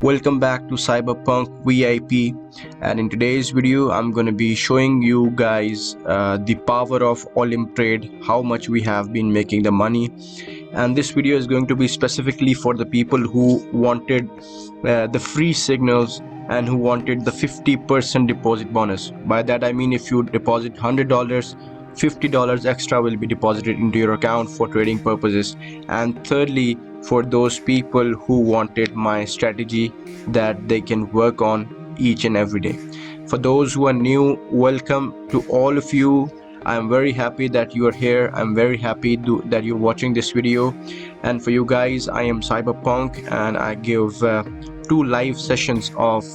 Welcome back to CyberPunk VIP, and in today's video I'm going to be showing you guys the power of OlympTrade, how much we have been making the money. And this video is going to be specifically for the people who wanted the free signals and who wanted the 50% deposit bonus. By that I mean, if you deposit $100, $50 extra will be deposited into your account for trading purposes. And thirdly, for those people who wanted my strategy that they can work on each and every day. For those who are new, welcome to all of you. I'm very happy that you are here. I'm very happy that you're watching this video. And for you guys, I am CyberPunk, and I give 2 live sessions of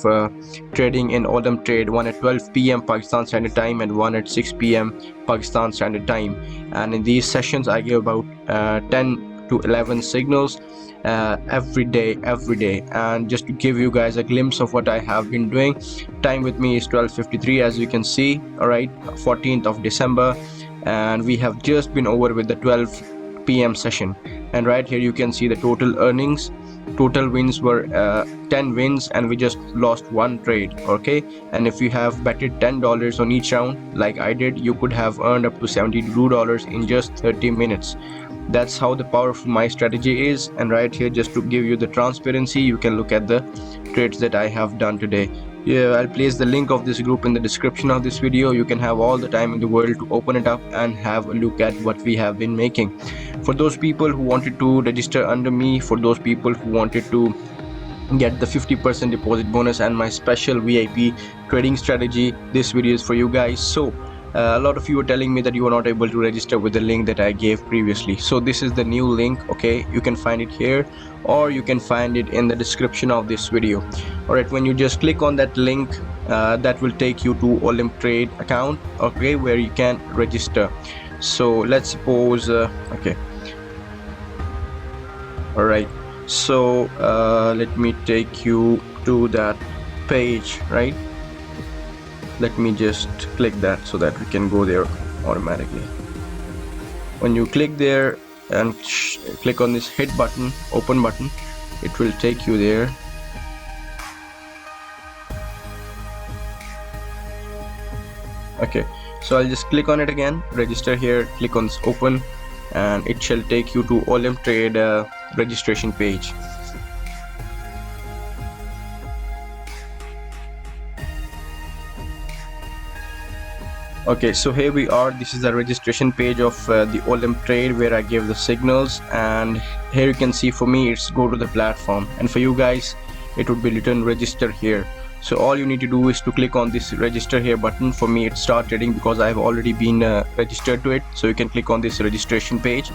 trading in OlympTrade, one at 12 p.m. Pakistan Standard Time and one at 6 p.m. Pakistan Standard Time. And in these sessions I give about 10 to 11 signals every day. And just to give you guys a glimpse of what I have been doing, time with me is 12:53, as you can see. All right, 14th of December, and we have just been over with the 12 p.m. session. And right here you can see the total earnings. Total wins were 10 wins, and we just lost 1 trade. Okay, and if you have betted $10 on each round like I did, you could have earned up to $72 in just 30 minutes. That's how the powerful my strategy is. And right here, just to give you the transparency, you can look at the trades that I have done today. Yeah, I'll place the link of this group in the description of this video. You can have all the time in the world to open it up and have a look at what we have been making. For those people who wanted to register under me, for those people who wanted to get the 50% deposit bonus and my special VIP trading strategy, this video is for you guys. So a lot of you are telling me that you are not able to register with the link that I gave previously. So this is the new link. Okay, you can find it here, or you can find it in the description of this video. All right, when you just click on that link, that will take you to OlympTrade account, okay, where you can register. So let's suppose okay, all right, so let me take you to that page. Right, let me just click that so that we can go there automatically. When you click there and click on this hit button, open button, it will take you there. Okay, so I'll just click on it again, register here, click on this open, and it shall take you to OlympTrade registration page. Okay, so here we are. This is the registration page of the OlympTrade, where I give the signals, and here you can see for me it's go to the platform, and for you guys it would be written register here. So all you need to do is to click on this register here button. For me it's start trading because I have already been registered to it. So you can click on this registration page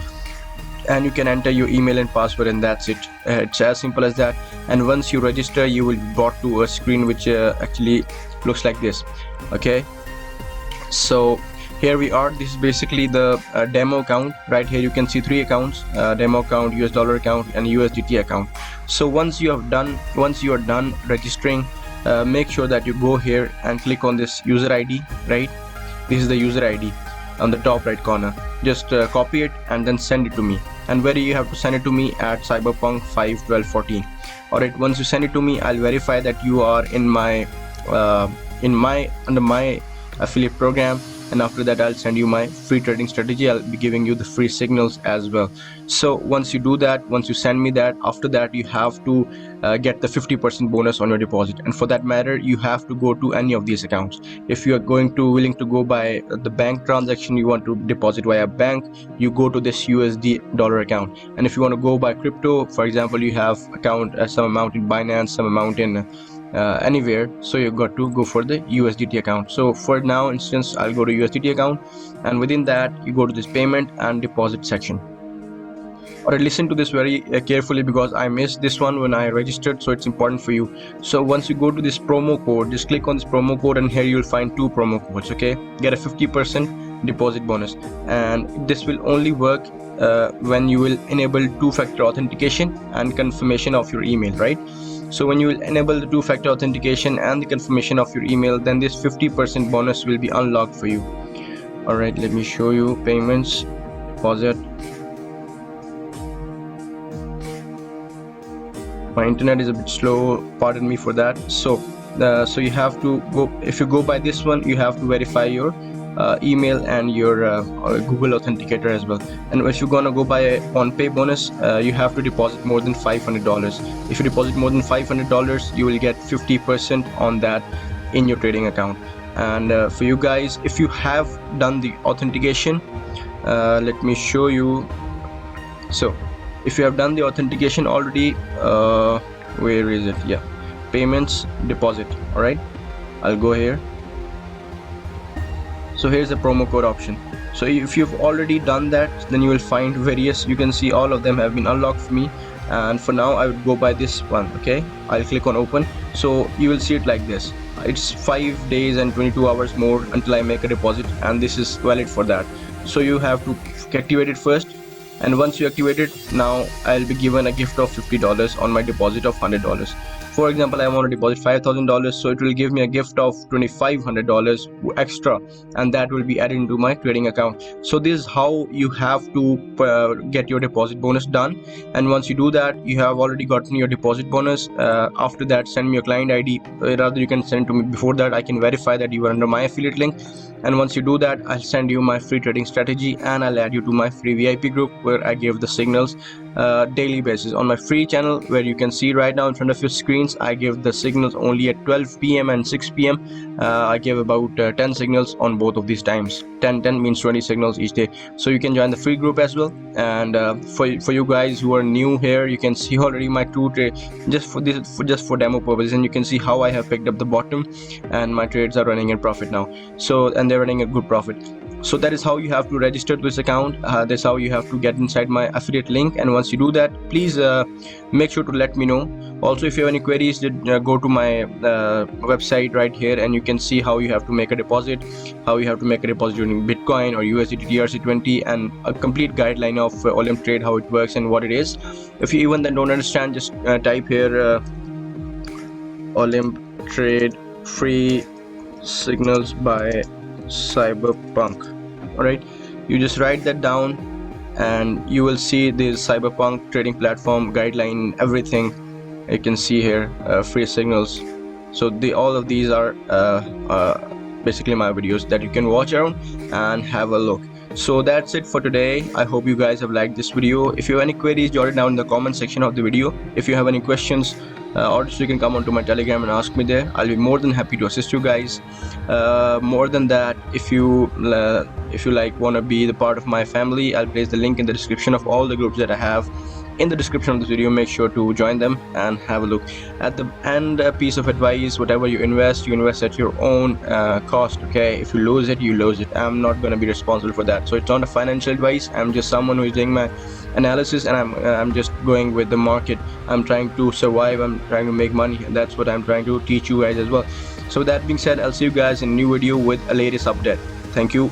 and you can enter your email and password, and that's it. It's as simple as that. And once you register, you will be brought to a screen which actually looks like this. Okay, so here we are. This is basically the demo account. Right here you can see 3 accounts: demo account, US dollar account, and USDT account. So once you are done registering, make sure that you go here and click on this user ID. Right, this is the user ID on the top right corner. Just copy it and then send it to me. And where you have to send it to me at CyberPunk 51214. All right, once you send it to me, I'll verify that you are in my under my affiliate program, and after that I'll send you my free trading strategy. I'll be giving you the free signals as well. So once you do that, once you send me that, after that you have to get the 50% bonus on your deposit. And for that matter, you have to go to any of these accounts. If you are willing to go by the bank transaction, you want to deposit via bank, you go to this USD dollar account. And if you want to go by crypto, for example, you have account some amount in Binance, some amount in anywhere, so you got to go for the USDT account. So for now instance, I'll go to USDT account, and within that you go to this payment and deposit section. Alright, listen to this very carefully because I missed this one when I registered, so it's important for you. So once you go to this promo code, just click on this promo code, and here you'll find 2 promo codes. Okay, get a 50% deposit bonus, and this will only work when you will enable 2-factor authentication and confirmation of your email. Right, so when you will enable the 2-factor authentication and the confirmation of your email, then this 50% bonus will be unlocked for you. All right, let me show you payments, deposit. My internet is a bit slow, pardon me for that. So you have to go, if you go by this one, you have to verify your email and your Google Authenticator as well. And if you're gonna go by on pay bonus, you have to deposit more than $500. If you deposit more than $500, you will get 50% on that in your trading account. And for you guys, if you have done the authentication, let me show you. So if you have done the authentication already, where is it? Yeah, payments, deposit. All right, I'll go here. So here's the promo code option. So if you've already done that, then you will find various, you can see all of them have been unlocked for me, and for now I would go by this one. Okay, I'll click on open. So you will see it like this. It's 5 days and 22 hours more until I make a deposit, and this is valid for that. So you have to activate it first, and once you activate it, now I'll be given a gift of $50 on my deposit of $100. For example, I want to deposit $5,000, so it will give me a gift of $2,500 extra, and that will be added into my trading account. So this is how you have to get your deposit bonus done. And once you do that, you have already gotten your deposit bonus. After that, send me your client ID. Rather, you can send it to me before that. I can verify that you are under my affiliate link. And once you do that, I'll send you my free trading strategy, and I'll add you to my free VIP group where I give the signals daily basis. On my free channel, where you can see right now in front of your screens, I give the signals only at 12 p.m. and 6 p.m. I give about 10 signals on both of these times. 10 means 20 signals each day. So you can join the free group as well. And for you guys who are new here, you can see already my two trades just for demo purposes, and you can see how I have picked up the bottom, and my trades are running in profit now. So, and they're running a good profit. So that is how you have to register to this account. That's how you have to get inside my affiliate link. And once you do that, please make sure to let me know. Also, if you have any queries, go to my website right here, and you can see how you have to make a deposit, how you have to make a deposit using Bitcoin or USDT TRC20, and a complete guideline of OlympTrade, how it works and what it is. If you even then don't understand, just type here OlympTrade free signals by CyberPunk. All right, you just write that down, and you will see this CyberPunk trading platform guideline, everything. You can see here free signals. So all of these are basically my videos that you can watch around and have a look. So that's it for today. I hope you guys have liked this video. If you have any queries, jot it down in the comment section of the video. If you have any questions, also you can come onto my Telegram and ask me there. I'll be more than happy to assist you guys. More than that, if you like want to be the part of my family, I'll place the link in the description of all the groups that I have in the description of this video. Make sure to join them and have a look. At the end, a piece of advice: whatever you invest at your own cost. Okay, if you lose it, you lose it. I'm not going to be responsible for that. So it's not a financial advice. I'm just someone who is doing my analysis, and I'm just going with the market. I'm trying to survive, I'm trying to make money, and that's what I'm trying to teach you guys as well. So with that being said, I'll see you guys in a new video with a latest update. Thank you.